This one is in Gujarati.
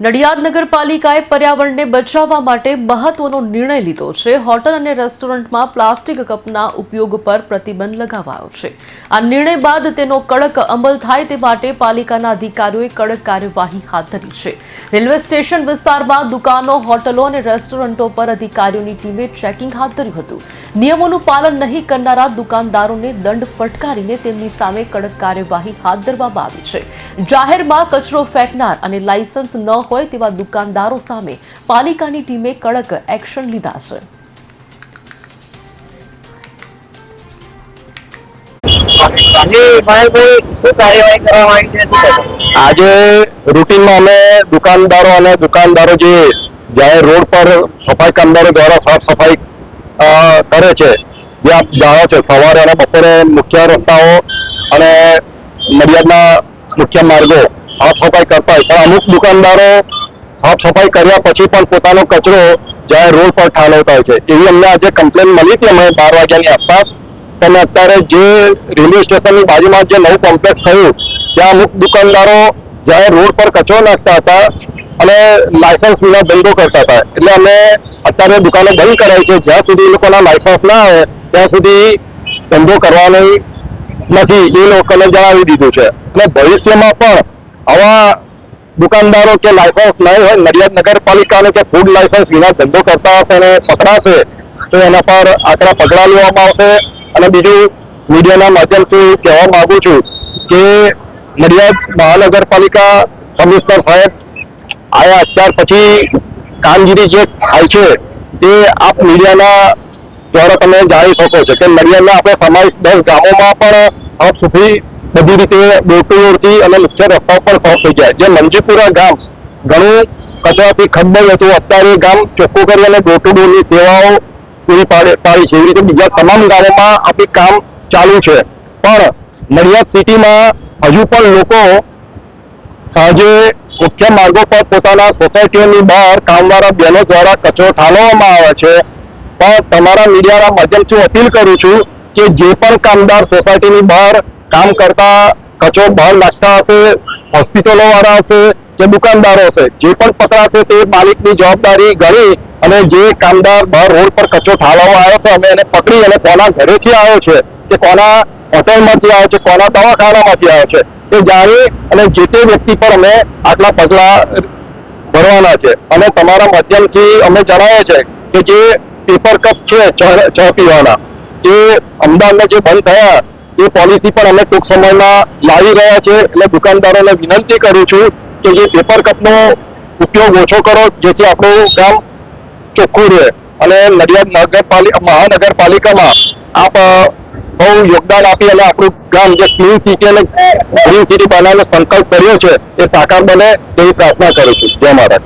નડિયાદ નગરપાલિકાએ પર્યાવરણને બચાવવા માટે મહત્વનો નિર્ણય લીધો છે। હોટલ અને રેસ્ટોરન્ટમાં પ્લાસ્ટિક કપના ઉપયોગ પર પ્રતિબંધ લગાવાયો છે। આ નિર્ણય બાદ તેનો કડક અમલ થાય તે માટે પાલિકાના અધિકારીઓએ કડક કાર્યવાહી હાથ ધરી છે। રેલવે સ્ટેશન વિસ્તારમાં દુકાનો, હોટલો અને રેસ્ટોરન્ટો પર અધિકારીઓની ટીમે ચેકિંગ હાથ ધર્યું હતું। નિયમોનું પાલન નહીં કરનારા દુકાનદારોને દંડ ફટકારીને તેમની સામે કડક કાર્યવાહી હાથ ધરવામાં આવી છે। જાહેરમાં કચરો ફેંકનાર અને લાયસન્સ ન હોય તેવા દુકાનદારો સામે પાલિકાની ટીમે કડક એક્શન લીધા છે। આજે રૂટીનમાં અમે દુકાનદારો જે જાહેર રોડ પર સફાઈ કામદારો દ્વારા સાફ સફાઈ કરે છે, જે આપ જાણો છો સવારે અને બપોરે મુખ્ય રસ્તાઓ અને નડિયાદના મુખ્ય માર્ગો સાફ સફાઈ કરતા હોય, પણ અમુક દુકાનદારો સાફ સફાઈ કર્યા પછી પણ પોતાનો કચરો જાહેર રોડ પર ઠાલવતા હોય છે। એવી અમને આજે કમ્પ્લેન મળી હતી અમે 12 વાગ્યાની આસપાસ। અને અત્યારે જે રેલવે સ્ટેશનની બાજુમાં જે નવું કોમ્પ્લેક્સ થયું ત્યાં અમુક દુકાનદારો જાહેર રોડ પર કચરો નાખતા હતા અને લાયસન્સ વિના ધંધો કરતા હતા। એટલે અમે અત્યારે દુકાનો બંધ કરાવી છે। જ્યાં સુધી એ લોકોના લાયસન્સ ના આવે ત્યાં સુધી ધંધો કરવાનો નથી, એ લોકોને જણાવી દીધું છે। અને ભવિષ્યમાં પણ આવા દુકાનદારો કે લાયસન્સ નહીં હોય, નડિયાદ નગરપાલિકાને કે ફૂડ લાયસન્સ વિના ધંધો કરતા હશે અને પકડાશે તો એના પર આકરા પગલાં લેવામાં આવશે। અને બીજું મીડિયાના માધ્યમથી કહેવા માંગુ છું કે નડિયાદ મહાનગરપાલિકા કમિશનર સાહેબ આયા ત્યાર પછી કામગીરી જે થાય છે તે આપ મીડિયાના દ્વારા તમે જાણી શકો છો કે નડિયાદના આપણે સમાવેશ 10 ગામોમાં પણ સાફ સફાઈ બધી રીતે ડોર ટુ ડોરથી અને મુખ્ય રસ્તાઓ પણ સાફ થઈ જાય। જે મંજીપુરા ગામ ઘણું કચરાથી ખબજ હતું, અત્યારે ગામ ચોખ્ખું કરી અને ડોર ટુ ડોરની સેવાઓ પૂરી પાડી છે। એવી રીતે બીજા તમામ ગામોમાં આપણી કામ ચાલુ છે, પણ નડિયાદ સિટીમાં હજુ પણ લોકો સાંજે મુખ્ય માર્ગો પર પોતાના સોસાયટીઓની બહાર કામવાળા બહેનો દ્વારા કચરો ઠાલવવામાં આવે છે। પણ તમારા મીડિયાના માધ્યમથી અપીલ કરું છું કે જે પણ કામદાર સોસાયટીની બહાર કામ કરતા કચરો બહાર નાખતા હશે, હોસ્પિટલો વાળા હશે કે દુકાનદારો હશે, જે પણ પકડાશે તે માલિકની જવાબદારી ગણી અને જે કામદાર બહાર રોડ પર કચરો ઠાલવવા આવ્યો છે અમે એને પકડી અને કોના ઘરેથી આવ્યો છે કે કોના હોટલમાંથી આવ્યો છે, કોના દવાખાનામાંથી આવ્યો છે તે જાણી અને જે તે વ્યક્તિ પર અમે આટલા પગલાં ભરવાના છે। અને તમારા માધ્યમથી અમે જણાવીએ છીએ કે જે પેપર કપ છે ચા પીવાના એ અમદાવાદમાં જે બંધ થયા એ પોલિસી પણ અમે ટૂંક સમયમાં લાવી રહ્યા છે। એટલે દુકાનદારોને વિનંતી કરું છું કે જે પેપર કપનો ઉપયોગ ઓછો કરો, જેથી આપણું ગામ ચોખ્ખું રહે। અને નડિયાદ મહાનગરપાલિકામાં આપ સૌ યોગદાન આપી અને આપણું ગામ જે ક્લીન સિટી અને ગ્રીન સિટી બનાવવાનો સંકલ્પ કર્યો છે એ સાકાર બને તેવી પ્રાર્થના કરું છું। જય મહારાજ।